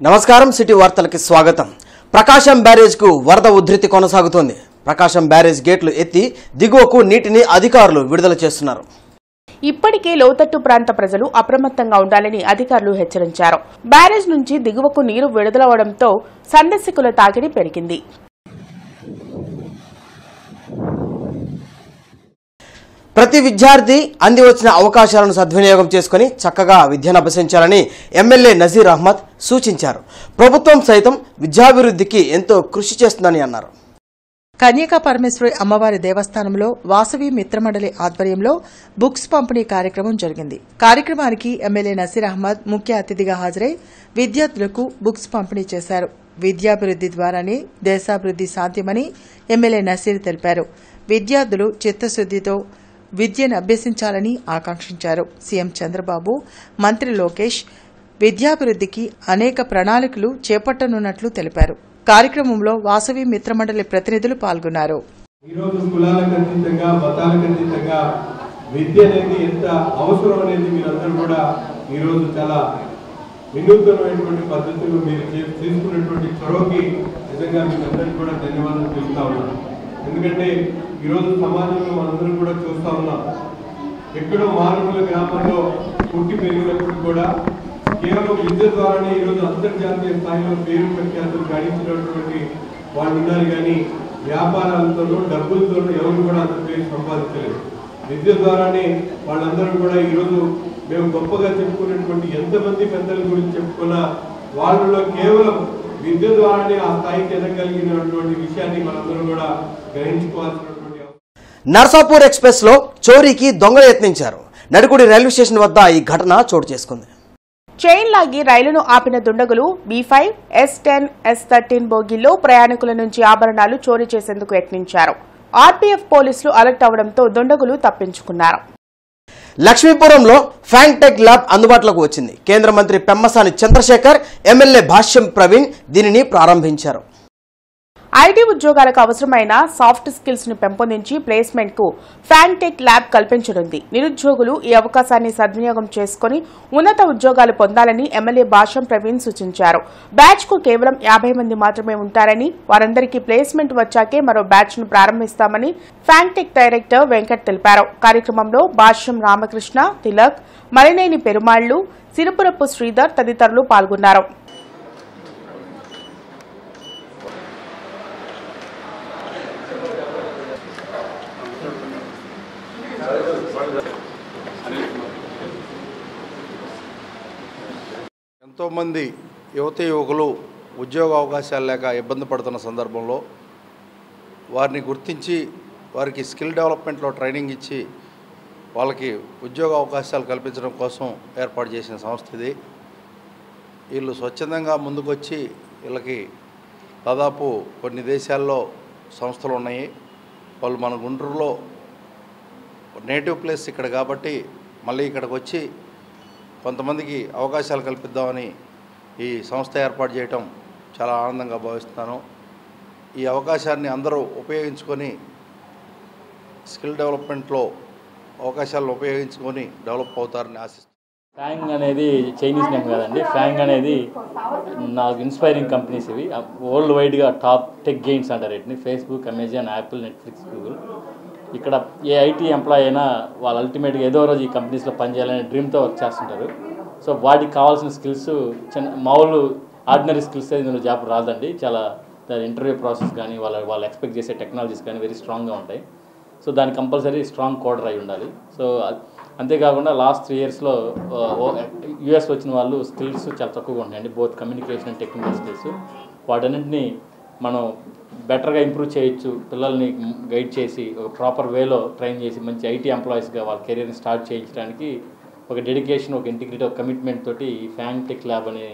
నమస్కారం సిటీ వార్తలకి స్వాగతం. ప్రకాశం బ్యారేజ్ కు వరద ఉధృతి కొనసాగుతోంది. ప్రకాశం బ్యారేజ్ గేట్లు ఎత్తి దిగువకు నీటిని అధికారులు విడుదల చేస్తున్నారు. ఇప్పటికే లోతట్టు ప్రాంత ప్రజలు అప్రమత్తంగా ఉండాలని అధికారులు హెచ్చరించారు. బ్యారేజ్ నుంచి దిగువకు నీరు విడుదలవడంతో సందర్శకుల తాకిడి పెరిగింది. ప్రతి విద్యార్థి అంది వచ్చిన అవకాశాలను సద్వినియోగం చేసుకుని చక్కగా విద్యను అభ్యసించాలని ఎమ్మెల్యే నజీర్ అహ్మద్ సూచించారు. ప్రభుత్వం సైతం విద్యాభివృద్ధికి ఎంతో కృషి చేస్తుందని అన్నారు. కన్యకా పరమేశ్వరి అమ్మవారి దేవస్థానంలో వాసవి మిత్రమండలి ఆధ్వర్యంలో బుక్స్ పంపిణీ కార్యక్రమం జరిగింది. కార్యక్రమానికి ఎమ్మెల్యే నజీర్ అహ్మద్ ముఖ్య అతిథిగా హాజరై విద్యార్థులకు బుక్స్ పంపిణీ చేశారు. విద్యాభివృద్ది ద్వారానే దేశాభివృద్ది సాధ్యమని ఎమ్మెల్యే నజీర్ తెలిపారు. విద్యార్థులు చిత్తశుద్దితో విద్యను అభ్యసించాలని ఆకాంక్షించారు. సీఎం చంద్రబాబు, మంత్రి లోకేష్ విద్యాభివృద్దికి అనేక ప్రణాళికలు చేపట్టనున్నట్లు తెలిపారు. కార్యక్రమంలో వాసవి మిత్రమండలి ప్రతినిధులు పాల్గొన్నారు. ఈరోజు కులాలకు అతీతంగా, మతాలకు అతీతంగా విద్య అనేది ఎంత అవసరం అనేది మీరందరూ కూడా ఈరోజు చాలా వినూత్నమైనటువంటి పద్ధతులు మీరు తీసుకున్నటువంటి చొరవకి నిజంగా మీరందరికీ కూడా ధన్యవాదాలు తెలుపుతా ఉన్నాను. ఎందుకంటే ఈరోజు సమాజంలో మనందరం కూడా చూస్తూ ఉన్నాం, ఎక్కడో మారుమూల గ్రామంలో పుట్టి పెరిగినప్పుడు కూడా కేవలం విద్య ద్వారానే ఈరోజు అంతర్జాతీయ స్థాయిలో పేరు ప్రఖ్యాతులు గడించినటువంటి వాళ్ళు ఉన్నారు. కానీ వ్యాపారాలతోనూ డబ్బులతోనూ ఎవరు కూడా అంత పేరు సంపాదించలేదు. విద్య ద్వారానే వాళ్ళందరూ కూడా ఈరోజు మేము గొప్పగా చెప్పుకున్నటువంటి ఎంతమంది పెద్దల గురించి చెప్పుకున్నా వాళ్ళలో కేవలం విద్య ద్వారానే ఆ స్థాయికి ఎదగలిగినటువంటి విషయాన్ని మనందరూ కూడా గ్రహించుకోవాల్సినటువంటి. నర్సాపూర్ ఎక్స్ప్రెస్ లో చోరీకి దొంగలు యత్నించారు. నడుకుడి రైల్వే స్టేషన్ వద్ద ఈ ఘటన చోటు చేసుకుంది. చైన్ లాగి రైలును ఆపిన దుండగులు B5, S10, S13 బోగీల్లో ప్రయాణికుల నుంచి ఆభరణాలు చోరీ చేసేందుకు యత్నించారు. ఆర్పీఎఫ్ పోలీసులు అలర్ట్ అవడంతో దుండగులు తప్పించుకున్నారు. లక్ష్మీపురంలో ఫ్యాంటెక్ ల్యాబ్ అందుబాటులోకి వచ్చింది. కేంద్ర మంత్రి పెమ్మసాని చంద్రశేఖర్, ఎమ్మెల్యే భాష్యం ప్రవీణ్ దీనిని ప్రారంభించారు. ఐటీ ఉద్యోగాలకు అవసరమైన సాఫ్ట్ స్కిల్స్ ను పెంపొందించి ప్లేస్మెంట్ కు ఫ్యాంటెక్ ల్యాబ్ కల్పించనుంది. నిరుద్యోగులు ఈ అవకాశాన్ని సద్వినియోగం చేసుకుని ఉన్నత ఉద్యోగాలు పొందాలని ఎమ్మెల్యే భాష్యం ప్రవీణ్ సూచించారు. బ్యాచ్ కు కేవలం 50 మంది మాత్రమే ఉంటారని, వారందరికీ ప్లేస్మెంట్ వచ్చాకే మరో బ్యాచ్ ను ప్రారంభిస్తామని ఫ్యాంటెక్ డైరెక్టర్ వెంకట్ తెలిపారు. కార్యక్రమంలో భాష్యం రామకృష్ణ, తిలక్, మలినేని పెరుమాళ్లు, సిరుపురపు శ్రీధర్ తదితరులు పాల్గొన్నారు. ఎంతోమంది యువతీ యువకులు ఉద్యోగ అవకాశాలు లేక ఇబ్బంది పడుతున్న సందర్భంలో వారిని గుర్తించి వారికి స్కిల్ డెవలప్మెంట్లో ట్రైనింగ్ ఇచ్చి వాళ్ళకి ఉద్యోగ అవకాశాలు కల్పించడం కోసం ఏర్పాటు చేసిన సంస్థ ఇది. వీళ్ళు స్వచ్ఛందంగా ముందుకొచ్చి వీళ్ళకి దాదాపు కొన్ని దేశాల్లో సంస్థలు ఉన్నాయి. వాళ్ళు మన గుంటూరులో నేటివ్ ప్లేస్ ఇక్కడ కాబట్టి మళ్ళీ ఇక్కడికి వచ్చి కొంతమందికి అవకాశాలు కల్పిద్దామని ఈ సంస్థ ఏర్పాటు చేయటం చాలా ఆనందంగా భావిస్తున్నాను. ఈ అవకాశాన్ని అందరూ ఉపయోగించుకొని స్కిల్ డెవలప్మెంట్లో అవకాశాలను ఉపయోగించుకొని డెవలప్ అవుతారని ఆశిస్తున్నాను. ఫ్యాంగ్ అనేది చైనీస్ నేమ్ కాదండి. ఫ్యాంగ్ అనేది నాకు ఇన్స్పైరింగ్ కంపెనీస్ ఇవి. వరల్డ్ వైడ్గా టాప్ టెక్ గెయిన్స్ అంటారు వీటిని. Facebook, Amazon, Apple, Netflix, Google. ఇక్కడ ఏ ఐటీ ఎంప్లాయ్ అయినా వాళ్ళు అల్టిమేట్గా ఏదో రోజు ఈ కంపెనీస్లో పనిచేయాలనే డ్రీమ్తో వర్క్ చేస్తుంటారు. సో వాటికి కావాల్సిన స్కిల్స్ మామూలు ఆర్డినరీ స్కిల్స్ ఇందులో జాబ్ రాదండి. చాలా ఇంటర్వ్యూ ప్రాసెస్ కానీ వాళ్ళు ఎక్స్పెక్ట్ చేసే టెక్నాలజీస్ కానీ వెరీ స్ట్రాంగ్గా ఉంటాయి. సో దానికి కంపల్సరీ స్ట్రాంగ్ కోడర్ అయి ఉండాలి. సో అంతేకాకుండా లాస్ట్ 3 yearsలో యూఎస్ వచ్చిన వాళ్ళు స్కిల్స్ చాలా తక్కువగా ఉంటాయండి. Both communication and technical skills. వాటన్నింటినీ మనం బెటర్గా ఇంప్రూవ్ చేయొచ్చు. పిల్లల్ని గైడ్ చేసి ఒక ప్రాపర్ వేలో ట్రైన్ చేసి మంచి ఐటీ ఎంప్లాయీస్గా వాళ్ళ కెరీర్ని స్టార్ట్ చేయించడానికి ఒక డెడికేషన్, ఒక ఇంటిగ్రిటీ, ఒక కమిట్మెంట్ తోటి ఈ ఫ్యాంటెక్ ల్యాబ్ అనే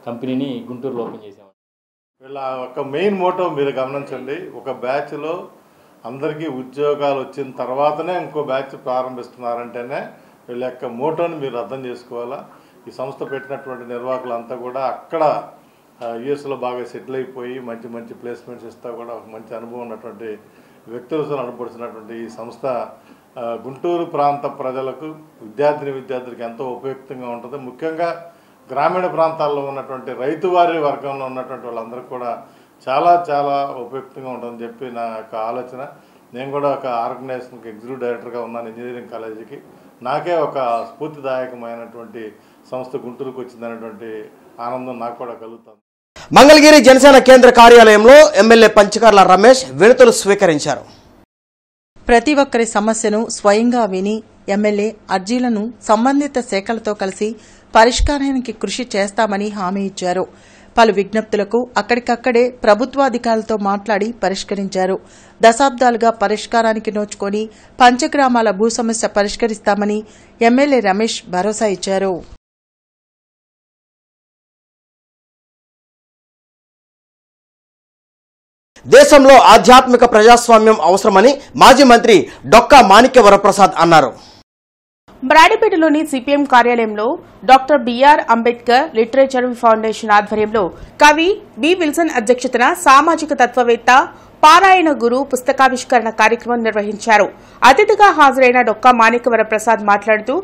కంపెనీని గుంటూరులో ఓపెన్ చేసాము. వీళ్ళ ఒక మెయిన్ మోటో మీరు గమనించండి. ఒక బ్యాచ్లో అందరికీ ఉద్యోగాలు వచ్చిన తర్వాతనే ఇంకో బ్యాచ్ ప్రారంభిస్తున్నారంటేనే వీళ్ళ యొక్క మోటోని మీరు అర్థం చేసుకోవాలా. ఈ సంస్థ పెట్టినటువంటి నిర్వాహకులంతా కూడా అక్కడ యుఎస్లో బాగా సెటిల్ అయిపోయి మంచి మంచి ప్లేస్మెంట్స్ ఇస్తా కూడా ఒక మంచి అనుభవం ఉన్నటువంటి వ్యక్తులతో నడపడుతున్నటువంటి ఈ సంస్థ గుంటూరు ప్రాంత ప్రజలకు, విద్యార్థులకు ఎంతో ఉపయుక్తంగా ఉంటుంది. ముఖ్యంగా గ్రామీణ ప్రాంతాల్లో ఉన్నటువంటి రైతువారీ వర్గంలో ఉన్నటువంటి వాళ్ళందరికీ కూడా చాలా చాలా ఉపయుక్తంగా ఉంటుందని చెప్పి నా యొక్క ఆలోచన. నేను కూడా ఒక ఆర్గనైజేషన్కి ఎగ్జిక్యూటివ్ డైరెక్టర్గా ఉన్నాను ఇంజనీరింగ్ కాలేజీకి. నాకే ఒక స్ఫూర్తిదాయకమైనటువంటి సంస్థ గుంటూరుకు వచ్చిందనేటువంటి ఆనందం నాకు కూడా కలుగుతుంది. మంగళగిరి జనసేన కేంద్ర కార్యాలయంలో ఎమ్మెల్యే పంచకర్ల రమేష్ వినతులు స్వీకరించారు. ప్రతి ఒక్కరి సమస్యను స్వయంగా విని ఎమ్మెల్యే అర్జీలను సంబంధిత శాఖలతో కలిసి పరిష్కారానికి కృషి చేస్తామని హామీ ఇచ్చారు. పలు విజ్ఞప్తులకు అక్కడికక్కడే ప్రభుత్వాధికారులతో మాట్లాడి పరిష్కరించారు. దశాబ్దాలుగా పరిష్కారానికి నోచుకొని పంచగ్రామాల భూ సమస్య పరిష్కరిస్తామని ఎమ్మెల్యే రమేష్ భరోసా ఇచ్చారు. దేశంలో ఆధ్యాత్మిక ప్రజాస్వామ్యం అవసరమని మాజీ మంత్రి డొక్కా మాణిక్య వరప్రసాద్ అన్నారు. బ్రాడిపేటలోని సిపిఎం కార్యాలయంలో doctor B R Ambedkar literature foundation ఆధ్వర్యంలో కవి బి విల్సన్ అధ్యక్షతన సామాజిక తత్వవేత్త పారాయణ గురు పుస్తకావిష్కరణ కార్యక్రమం నిర్వహించారు. అతిథిగా హాజరైన డొక్కా మాణిక్యవర ప్రసాద్ మాట్లాడుతూ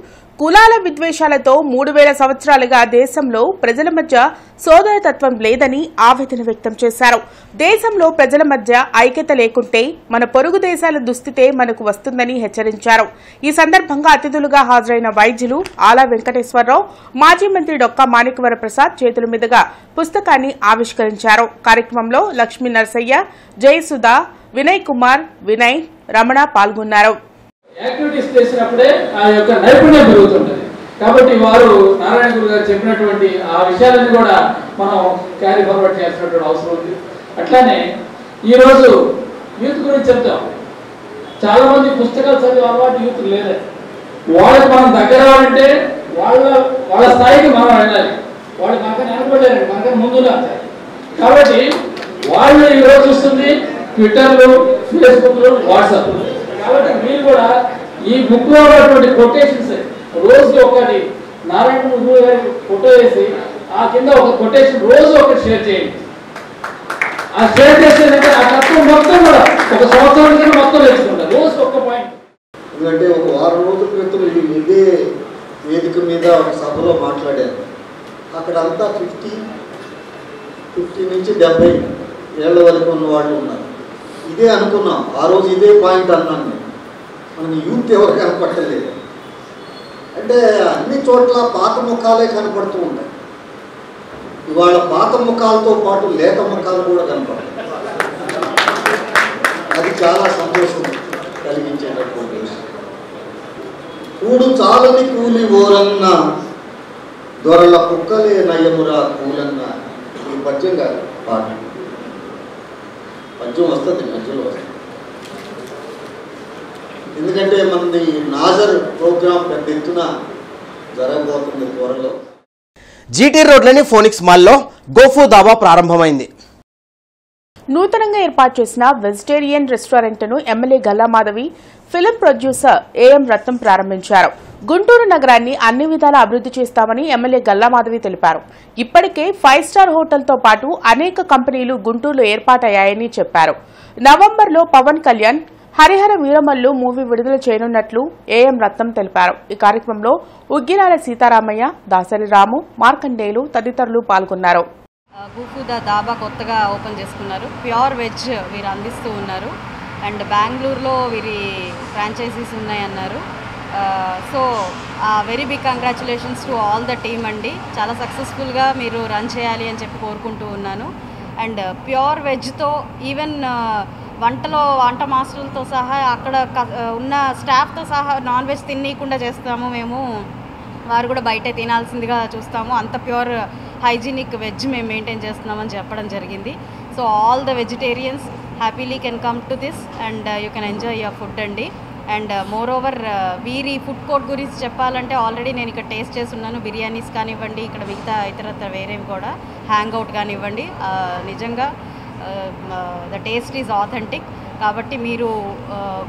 కులాల విద్వేషాలతో 3000 సంవత్సరాలుగా దేశంలో ప్రజల మధ్య సోదరతత్వం లేదని ఆవేదన వ్యక్తం చేశారు. దేశంలో ప్రజల మధ్య ఐక్యత లేకుంటే మన పొరుగు దేశాల దుస్థితే మనకు వస్తుందని హెచ్చరించారు. ఈ సందర్భంగా అతిథులుగా హాజరైన వైద్యులు ఆలా వెంకటేశ్వరరావు, మాజీ మంత్రి డొక్కా మాణిక్యవర ప్రసాద్ చేతుల మీదుగా పుస్తకాన్ని ఆవిష్కరించారు. కార్యక్రమంలో లక్ష్మీ నరసయ్య, జయసుధా, వినయ్ కుమార్, వినయ్, రమణ పాల్గొన్నారు. యాక్టివిటీస్ చేసినప్పుడే ఆ యొక్క నైపుణ్యం పెరుగుతుంటుంది. కాబట్టి వారు నారాయణ గురు గారు చెప్పినటువంటి ఆ విషయాలను కూడా మనం క్యారీ ఫార్వర్డ్ చేసినటువంటి అవసరం ఉంది. అట్లానే ఈరోజు యూత్ గురించి చెప్తాం. చాలా మంది పుస్తకాలు చదివే అలవాటు యూత్ లేదు. వాళ్ళకి మనం దగ్గర అవ్వాలంటే వాళ్ళ స్థాయికి మనం వెళ్ళాలి. వాళ్ళు మనకని అనుకోలేరు, మనకని ముందుగా ఉంటారు. కాబట్టి వాళ్ళు ఈరోజు చూస్తుంది ట్విట్టర్లు, ఫేస్బుక్లు, వాట్సాప్లు. కాబట్టి మీరు కూడా ఈ బుక్ లో ఉన్నటువంటి కొటేషన్స్ రోజుకి ఒకటి నారాయణ గురు గారి ఫోటో వేసి ఆ కింద ఒక కొటేషన్ రోజు ఒకటి షేర్ చేయండి. ఆ షేర్ చేసేదంటే ఆ తత్వం మొత్తం కూడా ఒక సంవత్సరం కింద మొత్తం నేర్చుకుంటారు. రోజు ఒక్క పాయింట్. ఎందుకంటే ఒక వారం రోజుల క్రితం ఇదే వేదిక మీద ఒక సభలో మాట్లాడారు. అక్కడ అంతా 50 నుంచి 70 ఏళ్ల వరకు ఉన్న వాళ్ళు ఉన్నారు. ఇదే అనుకున్నాం, ఆ రోజు ఇదే పాయింట్ అన్నాను నేను. మనకి యూత్ ఎవరు కనపడలేదు. అంటే అన్ని చోట్ల పాత ముఖాలే కనపడుతూ ఉంటాయి. ఇవాళ పాత ముఖాలతో పాటు లేత ముఖాలు కూడా కనపడతాయి. అది చాలా సంతోషం కలిగించేటటువంటి విషయం. కూడు చాలని కూలి ఓరన్న దొరల కుక్కలే నయమురా కూలన్న. ఈ పద్యం కాదు, పాట. పద్యం వస్తుంది, మధ్యలో వస్తుంది. ఎందుకంటే మనది నాజర్ ప్రోగ్రాం పెద్ద ఎత్తున జరగబోతుంది త్వరలో. జీటీ రోడ్లోని ఫోనిక్స్ మాల్లో గోఫు దాబా ప్రారంభమైంది. నూతనంగా ఏర్పాటు చేసిన వెజిటేరియన్ రెస్టారెంట్ ను MLA Galla Madhavi, film producer AM Ratnam ప్రారంభించారు. గుంటూరు నగరాన్ని అన్ని విధాలా అభివృద్ది చేస్తామని ఎమ్మెల్యే గల్లా మాధవి తెలిపారు. ఇప్పటికే 5 స్టార్ హోటల్తో పాటు అనేక కంపెనీలు గుంటూరులో ఏర్పాటయ్యాయని చెప్పారు. నవంబర్లో పవన్ కళ్యాణ్ హరిహర వీరమల్లు మూవీ విడుదల చేయనున్నట్లు ఏఎం రత్నం తెలిపారు. ఈ కార్యక్రమంలో ఉగ్గిరాల సీతారామయ్య, దాసరి రాము, మార్కండేయులు తదితరులు పాల్గొన్నారు. గూఫుదా దాబా కొత్తగా ఓపెన్ చేసుకున్నారు. ప్యూర్ వెజ్ వీరు అందిస్తూ ఉన్నారు. అండ్ బెంగళూరులో వీరి ఫ్రాంచైజీస్ ఉన్నాయన్నారు. So very big congratulations to all the team అండి. చాలా సక్సెస్ఫుల్గా మీరు రన్ చేయాలి అని చెప్పి కోరుకుంటూ ఉన్నాను. అండ్ ప్యూర్ వెజ్తో ఈవెన్ వంట మాస్టర్లతో సహా అక్కడ ఉన్న స్టాఫ్తో సహా నాన్ వెజ్ తినకుండా చేస్తాము మేము. వారు కూడా బయటే తినాల్సిందిగా చూస్తాము. అంత ప్యూర్ హైజీనిక్ వెజ్ మేము మెయింటైన్ చేస్తున్నామని చెప్పడం జరిగింది. So all the vegetarians happily can come to this and you can enjoy your food అండి. అండ్ మోర్ ఓవర్ వీరి ఫుడ్ కోర్ట్ గురించి చెప్పాలంటే ఆల్రెడీ నేను ఇక్కడ టేస్ట్ చేస్తున్నాను. బిర్యానీస్ కానివ్వండి, ఇక్కడ మిగతా ఇతరత్ర వేరేవి కూడా హ్యాంగ్ అవుట్ కానివ్వండి, నిజంగా ద టేస్ట్ ఈజ్ ఆథెంటిక్. కాబట్టి మీరు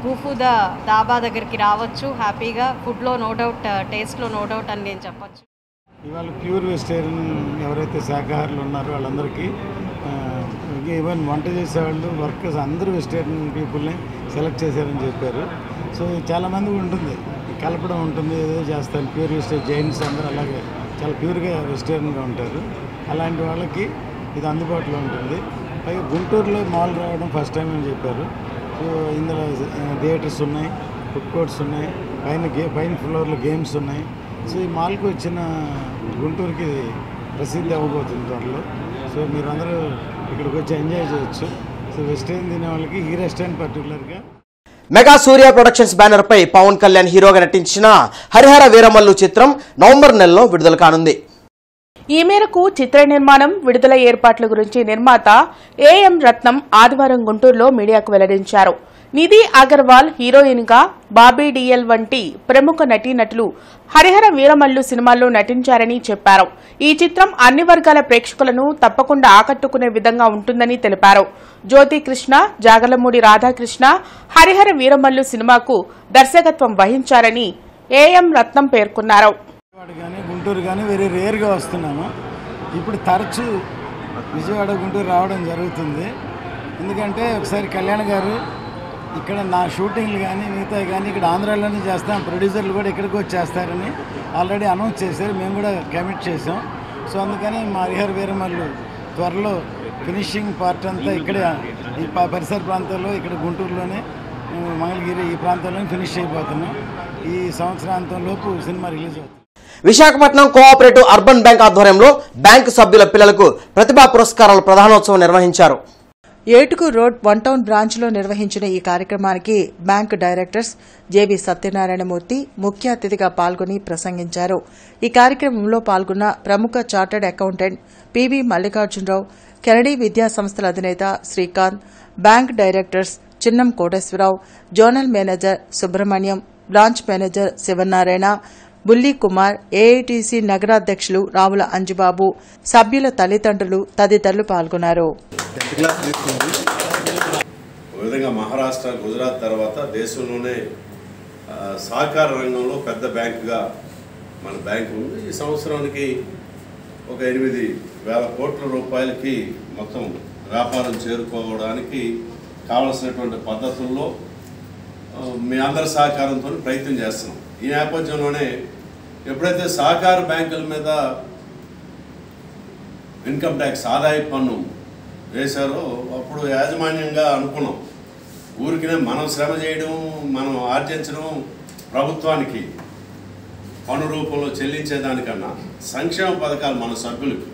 గూఫుదా దాబా దగ్గరికి రావచ్చు హ్యాపీగా. ఫుడ్లో నో డౌట్, టేస్ట్లో నో డౌట్ అని నేను చెప్పచ్చు. ఇవాళ ప్యూర్ వెజిటేరియన్ ఎవరైతే శాఖాహారులు ఉన్నారో వాళ్ళందరికీ, ఈవెన్ వంట చేసేవాళ్ళు, వర్కర్స్ అందరూ వెజిటేరియన్ పీపుల్ని సెలెక్ట్ చేశారని చెప్పారు. సో చాలామంది ఉంటుంది, కలపడం ఉంటుంది, ఏదో చేస్తారు. ప్యూర్ వెజిటేరియన్ జైన్స్ అందరూ అలాగే చాలా ప్యూర్గా వెజిటేరియన్గా ఉంటారు. అలాంటి వాళ్ళకి ఇది అందుబాటులో ఉంటుంది. పైగా గుంటూరులో మాల్ రావడం ఫస్ట్ టైం అని చెప్పారు. సో ఇందులో థియేటర్స్ ఉన్నాయి, ఫుడ్ కోర్ట్స్ ఉన్నాయి, పైన ఫ్లోర్లో గేమ్స్ ఉన్నాయి. సో ఈ మాల్కి వచ్చిన గుంటూరుకి ప్రసిద్ధి అవ్వబోతుంది త్వరలో. సో మీరందరూ ఇక్కడికి వచ్చి ఎంజాయ్ చేయొచ్చు. సో వెజిటేరియన్ తినే వాళ్ళకి ఈ రెస్టారెంట్ పర్టికులర్గా. మెగా సూర్య ప్రొడక్షన్స్ బ్యానర్ పై పవన్ కళ్యాణ్ హీరోగా నటించిన హరిహర వీరమల్లు చిత్రం నవంబర్ నెలలో విడుదల కానుంది. ఈ మేరకు చిత్ర నిర్మాణం, విడుదల ఏర్పాట్ల గురించి నిర్మాత ఏఎం రత్నం ఆదివారం గుంటూరులో మీడియాకు వెల్లడించారు. నిధి అగర్వాల్ హీరోయిన్ గా, బాబీ డిఎల్ వంటి ప్రముఖ నటీనటులు హరిహర వీరమల్లు సినిమాల్లో నటించారని చెప్పారు. ఈ చిత్రం అన్ని వర్గాల ప్రేక్షకులను తప్పకుండా ఆకట్టుకునే విధంగా ఉంటుందని తెలిపారు. జ్యోతి కృష్ణ, జాగర్లమూడి రాధాకృష్ణ హరిహర వీరమల్లు సినిమాకు దర్శకత్వం వహించారని ఏఎం రత్నం పేర్కొన్నారు. గుంటూరు కానీ వెరీ రేర్గా వస్తున్నాను. ఇప్పుడు తరచూ విజయవాడ గుంటూరు రావడం జరుగుతుంది. ఎందుకంటే ఒకసారి కళ్యాణ్ గారు ఇక్కడ నా షూటింగ్లు కానీ మిగతా కానీ ఇక్కడ ఆంధ్రాలోనే చేస్తాం, ప్రొడ్యూసర్లు కూడా ఇక్కడికి వచ్చి చేస్తారని ఆల్రెడీ అనౌన్స్ చేశారు. మేము కూడా కమిట్ చేసాం. సో అందుకని మా హరిహర వీరమల్లు త్వరలో ఫినిషింగ్ పార్ట్ అంతా ఇక్కడే ఈ పరిసర ప్రాంతాల్లో, ఇక్కడ గుంటూరులోనే, మంగళగిరి ఈ ప్రాంతాల్లోనే ఫినిష్ అయిపోతున్నాం. ఈ సంవత్సరాంతంలోపు సినిమా రిలీజ్ అవుతుంది. విశాఖపట్నం కోఆపరేటివ్ అర్బన్ బ్యాంక్ ఆధ్వర్యంలో బ్యాంకు సభ్యుల పిల్లలకు ప్రతిభా పురస్కారాల ప్రధానోత్సవం నిర్వహించారు. ఏటుకూరు రోడ్ 1 టౌన్ బ్రాంచ్లో నిర్వహించిన ఈ కార్యక్రమానికి బ్యాంకు డైరెక్టర్స్ జేబీ సత్యనారాయణమూర్తి ముఖ్య అతిథిగా పాల్గొని ప్రసంగించారు. ఈ కార్యక్రమంలో పాల్గొన్న ప్రముఖ chartered accountant PV Mallikarjuna Rao, Kennedy విద్యా సంస్థల అధినేత Srikanth, bank directors Chinnam Koteswara Rao, zonal manager Subrahmanyam, branch manager Sivanarayana, Bulli Kumar, AITC నగరాధ్యక్షులు రావుల అంజుబాబు, సభ్యుల తల్లిదండ్రులు తదితరులు పాల్గొన్నారు. మహారాష్ట్ర, గుజరాత్ తర్వాత దేశంలోనే సహకార రంగంలో పెద్ద బ్యాంకుగా మన బ్యాంకు ఉంది. ఈ సంవత్సరానికి ఒక 8,000 కోట్ల రూపాయలకి మొత్తం వ్యాపారం చేరుకోవడానికి కావలసినటువంటి పద్ధతుల్లో మీ అందరి సహకారంతో ప్రయత్నం చేస్తున్నాం. ఈ నేపథ్యంలోనే ఎప్పుడైతే సహకార బ్యాంకుల మీద ఇన్కమ్ ట్యాక్స్ ఆదాయ పన్ను వేశారో అప్పుడు యాజమాన్యంగా అనుకున్నాం, ఊరికినే మనం శ్రమ చేయడం, మనం ఆర్జించడం, ప్రభుత్వానికి పన్ను రూపంలో చెల్లించేదానికన్నా సంక్షేమ పథకాలు మన సభ్యులకు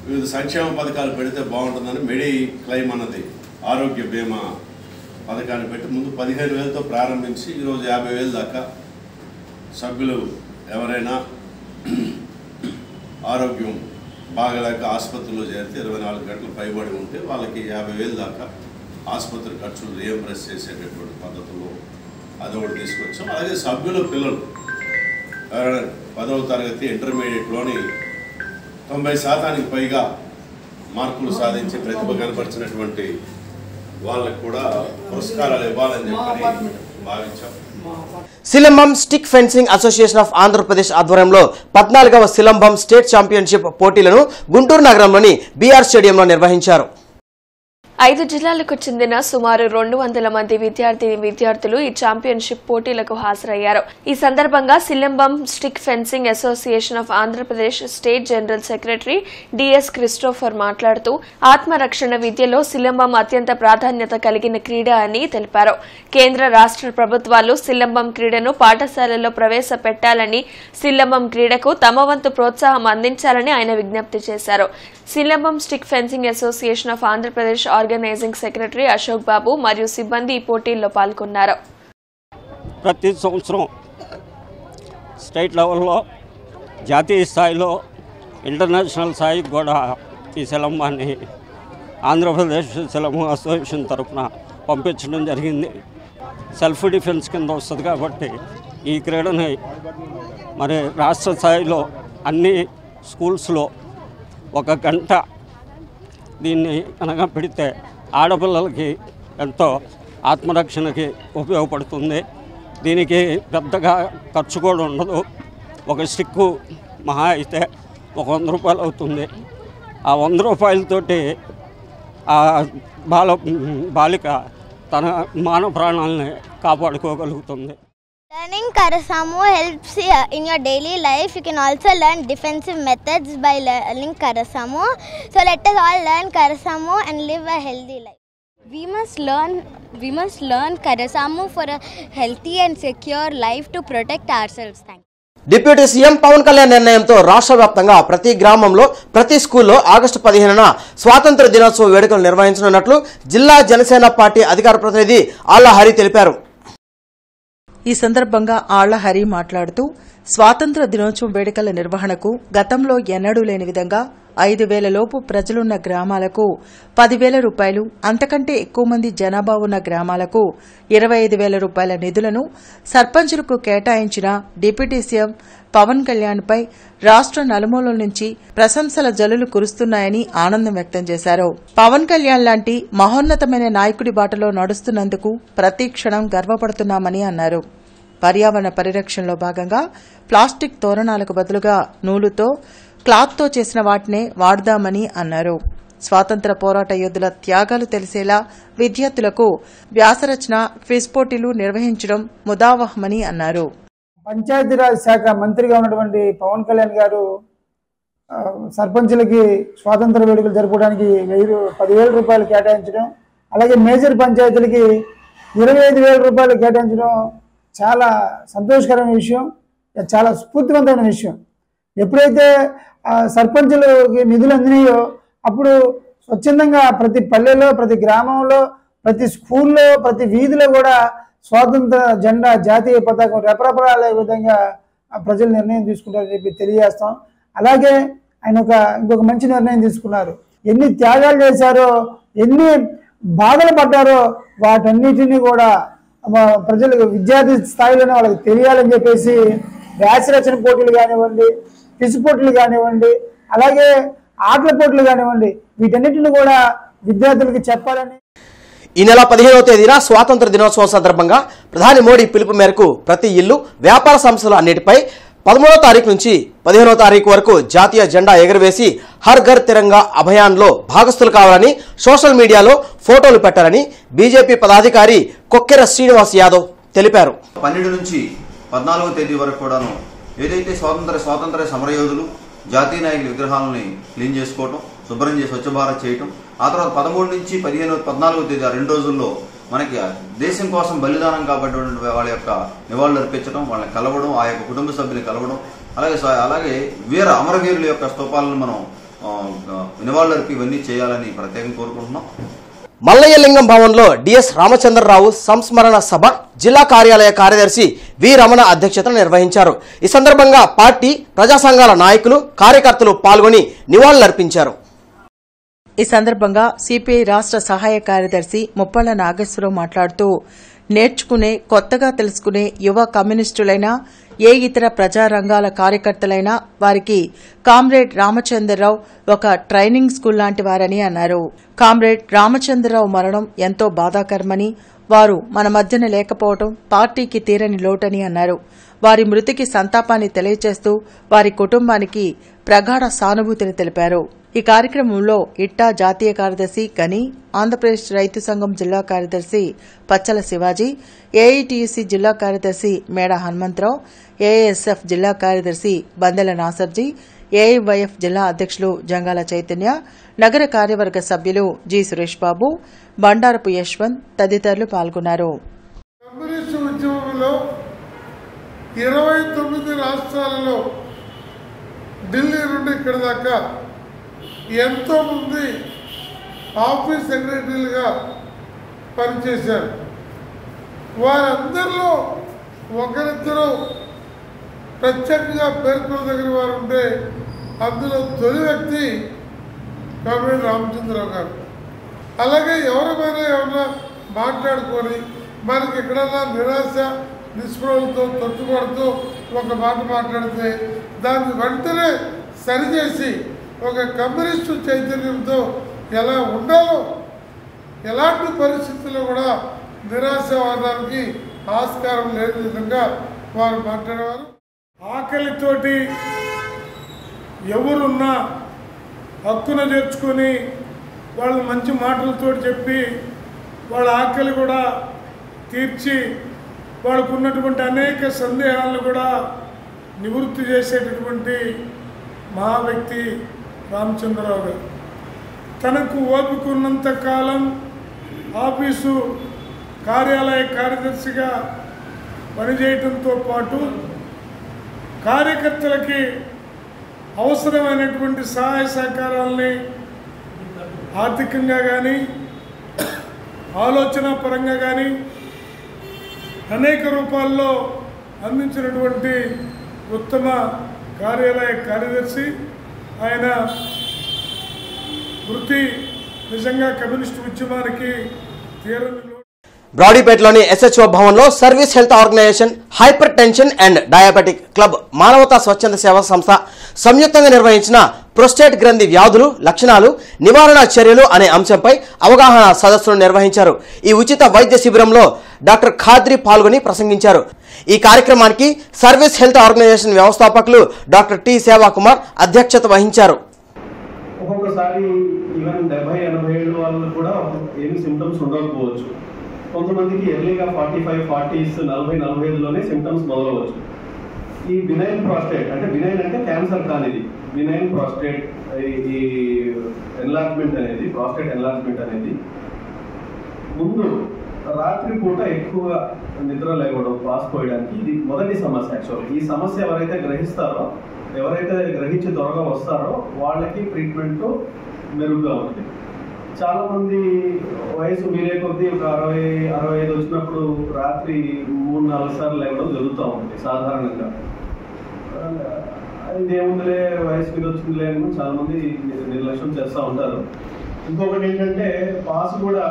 వివిధ సంక్షేమ పథకాలు పెడితే బాగుంటుందని మెడి క్లైమ్ అన్నది ఆరోగ్య బీమా పథకాన్ని పెట్టి ముందు 15,000తో ప్రారంభించి ఈరోజు 50,000 దాకా సభ్యులు ఎవరైనా ఆరోగ్యం బాగలేక ఆసుపత్రిలో చేరితే 24 గంటలు పైబడి ఉంటే వాళ్ళకి 50,000 దాకా ఆసుపత్రి ఖర్చులు రియంబర్స్ చేసేటటువంటి పద్ధతుల్లో అదొకటి తీసుకొచ్చాం. అలాగే సభ్యుల పిల్లలు ఎవరైనా 10వ తరగతి ఇంటర్మీడియట్లోని 90% పైగా మార్కులు సాధించి ప్రతిభ కనపరిచినటువంటి వాళ్ళకు కూడా పురస్కారాలు ఇవ్వాలని చెప్పి భావించాం. Silambam stick fencing association of Andhra Pradesh ఆధ్వర్యంలో 14వ సిలంబం స్టేట్ ఛాంపియన్షిప్ పోటీలను గుంటూరు నగరంలోని బీఆర్ స్టేడియంలో నిర్వహించారు. 5 జిల్లాలకు చెందిన సుమారు 200 మంది విద్యార్థులు ఈ ఛాంపియన్షిప్ పోటీలకు హాజరయ్యారు. ఈ సందర్భంగా silambam stick fencing association of Andhra Pradesh state general secretary DS Christopher మాట్లాడుతూ ఆత్మరక్షణ విద్యలో సిలంబం అత్యంత ప్రాధాన్యత కలిగిన క్రీడ అని తెలిపారు. కేంద్ర రాష్ట్ర ప్రభుత్వాలు సిలంబం క్రీడను పాఠశాలల్లో ప్రవేశపెట్టాలని, సిలంబం క్రీడకు తమ వంతు ప్రోత్సాహం అందించాలని ఆయన విజ్ఞప్తి చేశారు. Silambam stick fencing association of Andhra Pradesh organising secretary Ashok Babu మరియు సిబ్బంది ఈ పోటీల్లో పాల్గొన్నారు. ప్రతి సంవత్సరం స్టేట్ లెవెల్లో, జాతీయ స్థాయిలో, ఇంటర్నేషనల్ స్థాయికి కూడా ఈ సిలంబాన్ని ఆంధ్రప్రదేశ్ సిలంబం అసోసియేషన్ తరఫున పంపించడం జరిగింది. సెల్ఫ్ డిఫెన్స్ కింద వస్తుంది కాబట్టి ఈ క్రీడని మరి రాష్ట్ర స్థాయిలో అన్ని స్కూల్స్లో 1 గంట దీన్ని కనుక పెడితే ఆడపిల్లలకి ఎంతో ఆత్మరక్షణకి ఉపయోగపడుతుంది. దీనికి పెద్దగా ఖర్చు కూడా ఉండదు. ఒక స్టిక్కు మహా అయితే 100 రూపాయలు అవుతుంది. ఆ 100 రూపాయలతోటి ఆ బాలిక తన మానవ ప్రాణాలని కాపాడుకోగలుగుతుంది. Learning Karasamu helps in your daily life. You can also learn defensive methods by learning Karasamu. So let us all learn Karasamu and live a healthy life. We must learn Karasamu for a healthy and secure life to protect ourselves. Thank you. Deputy CM Pawan Kalyan నిర్ణయంతో రాష్ట్ర వ్యాప్తంగా ప్రతి గ్రామంలో ప్రతి స్కూల్లో August 15న స్వాతంత్ర దినోత్సవ వేడుకలు నిర్వహించనున్నట్లు జిల్లా జనసేన పార్టీ అధికార ప్రతినిధి ఆళ్ల హరి తెలిపారు. ఈ సందర్భంగా ఆళ్ల హరి మాట్లాడుతూ స్వాతంత్ర దినోత్సవం వేడుకల నిర్వహణకు గతంలో ఎన్నడూ లేని విధంగా 5,000 లోపు ప్రజలున్న గ్రామాలకు 10,000 రూపాయలు, అంతకంటే ఎక్కువ మంది జనాభా ఉన్న గ్రామాలకు 25,000 రూపాయల నిధులను సర్పంచులకు కేటాయించిన డిప్యూటీ సీఎం పవన్ కళ్యాణ్పై రాష్ట్ర నలుమూలల నుంచి ప్రశంసల జల్లులు కురుస్తున్నాయని ఆనందం వ్యక్తం చేశారు. పవన్ కళ్యాణ్ లాంటి మహోన్నతమైన నాయకుడి బాటలో నడుస్తున్నందుకు ప్రతి క్షణం గర్వపడుతున్నామని అన్నారు. పర్యావరణ పరిరక్షణలో భాగంగా ప్లాస్టిక్ తోరణాలకు బదులుగా నూలుతో, క్లాత్తో చేసిన వాటినే వాడదామని అన్నారు. స్వాతంత్ర పోరాట యోధుల త్యాగాలు తెలిసేలా విద్యార్థులకు వ్యాసరచన, క్విజ్ పోటీలు నిర్వహించడం ముదావహమని అన్నారు. పంచాయతీరాజ్ శాఖ మంత్రిగా ఉన్నటువంటి పవన్ కళ్యాణ్ గారు సర్పంచులకి స్వాతంత్ర వేడుకలు జరుపుకోవడానికి 10,000 రూపాయలు కేటాయించడం, అలాగే మేజర్ పంచాయతీలకి 25,000 రూపాయలు కేటాయించడం చాలా సంతోషకరమైన విషయం, చాలా స్ఫూర్తివంతమైన విషయం. ఎప్పుడైతే సర్పంచులకి నిధులు అందినాయో అప్పుడు స్వచ్ఛందంగా ప్రతి పల్లెలో, ప్రతి గ్రామంలో, ప్రతి స్కూల్లో, ప్రతి వీధిలో కూడా స్వాతంత్ర జెండా, జాతీయ పతాకం రెపరెపరాలే విధంగా ప్రజలు నిర్ణయం తీసుకుంటారని చెప్పి తెలియజేస్తాం. అలాగే ఆయన ఇంకొక మంచి నిర్ణయం తీసుకున్నారు. ఎన్ని త్యాగాలు చేశారో, ఎన్ని బాధలు పడ్డారో వాటన్నిటినీ కూడా ప్రజలకు విద్యార్థి స్థాయిలోనే వాళ్ళకి తెలియాలని చెప్పేసి వ్యాసరచన పోటీలు కానివ్వండి, క్విజ్ పోటీలు కానివ్వండి, అలాగే ఆటల పోటీలు కానివ్వండి, వీటన్నిటిని కూడా విద్యార్థులకు చెప్పాలని. ఈ నెల 15వ తేదీన స్వాతంత్ర దినోత్సవం సందర్భంగా ప్రధాని మోడీ పిలుపు మేరకు ప్రతి ఇల్లు, వ్యాపార సంస్థలు అన్నిటిపై 13వ తారీఖు నుంచి 15వ తారీఖు వరకు జాతీయ జెండా ఎగురవేసి హర్ ఘర్ తిరంగా అభియాన్లో భాగస్తులు కావాలని సోషల్ మీడియాలో ఫోటోలు పెట్టాలని బీజేపీ పదాధికారి కొక్కెర శ్రీనివాస్ యాదవ్ తెలిపారు. 12 నుంచి 14వ తేదీ వరకు కూడాను ఏదైతే స్వాతంత్ర సమరయోధులు, జాతీయ నాయకుల విగ్రహాలని క్లీన్ చేసుకోవటం, శుభ్రం చేసి స్వచ్ఛ భారత్ చేయటం, ఆ తర్వాత 13 నుంచి 14వ తేదీ 2 రోజుల్లో మనకి దేశం కోసం బలిదానం కాబట్టినటువంటి వాళ్ళ యొక్క నివాళులు అర్పించడం, వాళ్ళని కలవడం, ఆ యొక్క కుటుంబ సభ్యుని కలవడం, అలాగే అమరవీరుల యొక్క స్తూపాలను మనం నివాళులు అర్పి ఇవన్నీ చేయాలని ప్రత్యేకంగా కోరుకుంటున్నాం. మల్లయ్యలింగం భవన్లో డిఎస్ రామచంద్రరావు సంస్మరణ సభ జిల్లా కార్యాలయ కార్యదర్శి వి రమణ అధ్యక్షతన నిర్వహించారు. ఈ సందర్భంగా పార్టీ, ప్రజా సంఘాల నాయకులు, కార్యకర్తలు పాల్గొని నివాళులర్పించారు. ఈ సందర్భంగా సిపిఐ రాష్ట్ర సహాయ కార్యదర్శి ముప్పళ్ల నాగేశ్వరరావు మాట్లాడుతూ నేర్చుకునే, కొత్తగా తెలుసుకునే యువ కమ్యూనిస్టులైనా, ఏ ఇతర ప్రజారంగాల కార్యకర్తలైనా వారికి కామ్రేడ్ రామచంద్రరావు ఒక ట్రైనింగ్ స్కూల్ లాంటి వారని అన్నారు. కామ్రేడ్ రామచంద్రరావు మరణం ఎంతో బాధాకరమని, వారు మన మధ్యన లేకపోవడం పార్టీకి తీరని లోటని అన్నారు. వారి మృతికి సంతాపాన్ని తెలియజేస్తూ వారి కుటుంబానికి ప్రగాఢ సానుభూతిని తెలిపారు. ఈ కార్యక్రమంలో ఇట్టా జాతీయ కార్యదర్శి గని, ఆంధ్రప్రదేశ్ రైతు సంఘం జిల్లా కార్యదర్శి పచ్చల శివాజీ, ఏఐటీయూసీ జిల్లా కార్యదర్శి మేడ హనుమంతరావు, ఏఐఎస్ఎఫ్ జిల్లా కార్యదర్శి బందెల నాసర్జీ, ఏఐవైఎఫ్ జిల్లా అధ్యక్షులు జంగాల చైతన్య, నగర కార్యవర్గ సభ్యులు జి సురేష్ బాబు, బండారపు యశ్వంత్ తదితరులు పాల్గొన్నారు. కమ్యూనిస్టు ఉద్యమంలో 29 రాష్ట్రాలలో ఢిల్లీ నుండి ఇక్కడ దాకా ఎంతోమంది ఆఫీస్ సెక్రటరీలుగా పనిచేశారు. వారందరిలో ఒకరిద్దరు ప్రత్యేకంగా పేర్కొనదగిన వారు ఉంటే అందులో తొలి వ్యక్తి కామ్రేడ్ రామచంద్రరావు గారు. అలాగే ఎవరైనా మాట్లాడుకొని మనకి ఎక్కడన్నా నిరాశ నిస్పృహలతో తొట్టుపడుతూ ఒక మాట మాట్లాడితే దాన్ని వెంటనే సరిచేసి ఒక కమ్యూనిస్టు చైతన్యంతో ఎలా ఉండాలో, ఎలాంటి పరిస్థితుల్లో కూడా నిరాశవాదానికి ఆస్కారం లేని విధంగా వారు మాట్లాడేవారు. ఆకలితోటి ఎవరున్నా హక్కున చేర్చుకొని వాళ్ళు మంచి మాటలతో చెప్పి వాళ్ళ ఆకలి కూడా తీర్చి వాళ్ళకు ఉన్నటువంటి అనేక సందేహాలను కూడా నివృత్తి చేసేటటువంటి మహా వ్యక్తి రామచంద్రరావు గారు. తనకు ఓపిక ఉన్నంత కాలం ఆఫీసు కార్యాలయ కార్యదర్శిగా పనిచేయడంతో పాటు కార్యకర్తలకి అవసరమైనటువంటి సహాయ సహకారాలని ఆర్థికంగా కానీ ఆలోచన పరంగా కానీ అనేక రూపాల్లో అందించినటువంటి ఉత్తమ కార్యాలయ కార్యదర్శి. ఆయన వృత్తి నిజంగా కమ్యూనిస్టు ఉద్యమానికి తీరని. బ్రాడీపేటలోని SHO భవన్లో service health organisation, hypertension and diabetic club, మానవతా స్వచ్ఛంద సేవా సంస్థ సంయుక్తంగా నిర్వహించిన ప్రోస్టేట్ గ్రంథి వ్యాధులు, లక్షణాలు, నివారణ చర్యలు అనే అంశంపై అవగాహన సదస్సును నిర్వహించారు. ఈ ఉచిత వైద్య శిబిరంలో డాక్టర్ ఖాద్రి పాల్గొని ప్రసంగించారు. ఈ కార్యక్రమానికి సర్వీస్ హెల్త్ ఆర్గనైజేషన్ వ్యవస్థాపకులు డాక్టర్ టి సేవాకుమార్ అధ్యక్షత వహించారు. ఒక్కొక్కసారి ఈవెన్ 70-80 ఏళ్ళ వాళ్ళు కూడా ఏమి సిమ్టమ్స్ ఉండకపోవచ్చు. కొంతమందికి ఎర్లీగా 45-40s 40-45లోనే సిమ్టమ్స్ మొదలవచ్చు. ఈ బినైన్ ప్రాస్టేట్ అంటే బినైన్ అంటే క్యాన్సర్ కానిది బినైన్ ప్రాస్టేట్, ఈ ఎన్లార్జ్మెంట్ అనేది ప్రాస్టేట్ ఎన్లార్జ్మెంట్ అనేది ముందు రాత్రి పూట ఎక్కువగా నిద్ర లేవడం, పాస్ పోయడానికి ఇది మొదటి సమస్య. యాక్చువల్ ఈ సమస్య ఎవరైతే గ్రహిస్తారో, ఎవరైతే గ్రహించి త్వరగా వస్తారో వాళ్ళకి ట్రీట్మెంట్ మెరుగ్గా ఉంటుంది. చాలా మంది వయసు మీరే కొద్దీ ఒక 60-65 వచ్చినప్పుడు రాత్రి 3-4 సార్లు లేవడం జరుగుతూ ఉంటుంది సాధారణంగా. ఇదేముందిలే వయసు మీద వచ్చిందిలే అని చాలా మంది నిర్లక్ష్యం చేస్తూ ఉంటారు. ఇంకొకటి ఏంటంటే పాస్ కూడా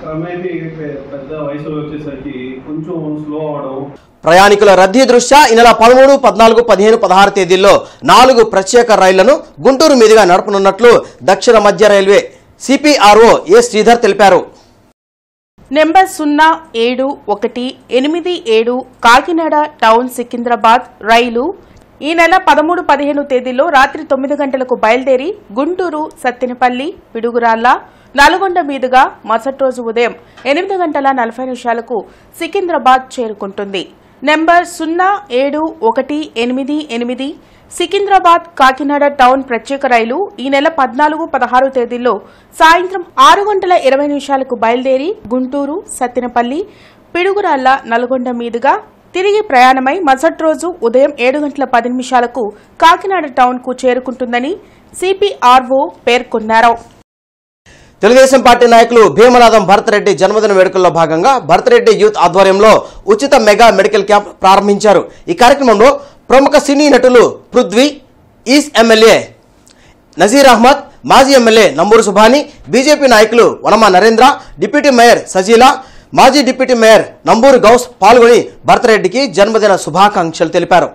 క్రమేపీ పెద్ద వయసులో వచ్చేసరికి కొంచెం స్లో అవడం. ప్రయాణికుల రద్దీ దృష్ట్యా ఈ నెల 13, 14, 15, 16 తేదీల్లో 4 ప్రత్యేక రైళ్లను గుంటూరు మీదుగా నడపనున్నట్లు దక్షిణ మధ్య రైల్వే CPRO ఏ శ్రీధర్ తెలిపారు. నెంబర్ 071887 కాకినాడ టౌన్ సికింద్రాబాద్ రైలు ఈ నెల 13, 15 తేదీల్లో రాత్రి 9 గంటలకు బయలుదేరి గుంటూరు, సత్తెనపల్లి, పిడుగురాళ్ల, నల్గొండ మీదుగా మరుసటి రోజు ఉదయం 8:40 సికింద్రాబాద్ చేరుకుంటుంది. నెంబర్ 071888 సికింద్రాబాద్ కాకినాడ టౌన్ ప్రత్యేక రైలు ఈ నెల 14, 16 తేదీల్లో సాయంత్రం 6:20 బయలుదేరి గుంటూరు, సత్తెనపల్లి, పిడుగురాళ్ల, నల్గొండ మీదుగా తిరిగి ప్రయాణమై మరుసటి రోజు ఉదయం 7:10 కాకినాడ టౌన్ కు చేరుకుంటుందని CPRO పేర్కొన్నారు. తెలుగుదేశం పార్టీ నాయకులు భీమనాథం భరతరెడ్డి జన్మదిన వేడుకల్లో భాగంగా భరతరెడ్డి యూత్ ఆధ్వర్యంలో ఉచిత మెగా మెడికల్ క్యాంప్ ప్రారంభించారు. ఈ కార్యక్రమంలో ప్రముఖ సినీ నటులు పృథ్వీ, ఈస్ట్ ఎమ్మెల్యే నజీర్ అహ్మద్, మాజీ ఎమ్మెల్యే నంబూరు సుభాని, బీజేపీ నాయకులు వనమా నరేంద్ర, డిప్యూటీ మేయర్ సజీలా, మాజీ డిప్యూటీ మేయర్ నంబూరు గౌస్ పాల్గొని భరతరెడ్డికి జన్మదిన శుభాకాంక్షలు తెలిపారు.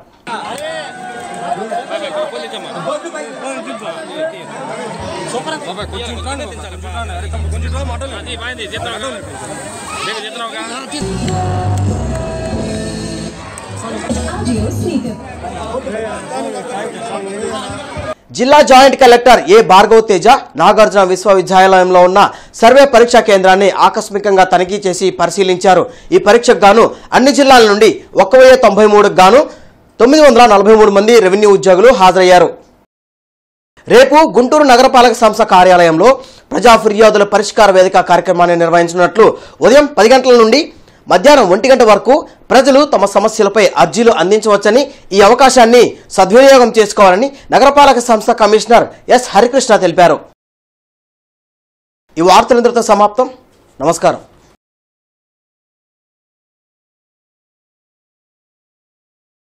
జిల్లా జాయింట్ కలెక్టర్ ఏ భార్గవ్ తేజ నాగార్జున విశ్వవిద్యాలయంలో ఉన్న సర్వే పరీక్షా కేంద్రాన్ని ఆకస్మికంగా తనిఖీ చేసి పరిశీలించారు. ఈ పరీక్షకు గాను అన్ని జిల్లాల నుండి 1093కు గాను 943 మంది రెవెన్యూ ఉద్యోగులు హాజరయ్యారు. రేపు గుంటూరు నగరపాలక సంస్థ కార్యాలయంలో ప్రజా ఫిర్యాదుల పరిష్కార వేదిక కార్యక్రమాన్ని నిర్వహించినట్లు ఉదయం 10 గంటల నుండి మధ్యాహ్నం 1 గంట వరకు ప్రజలు తమ సమస్యలపై అర్జీలు అందించవచ్చని, ఈ అవకాశాన్ని సద్వినియోగం చేసుకోవాలని నగరపాలక సంస్థ కమిషనర్ ఎస్ హరికృష్ణ తెలిపారు. ఈ వార్తలందరితో సమాప్తం. నమస్కారం.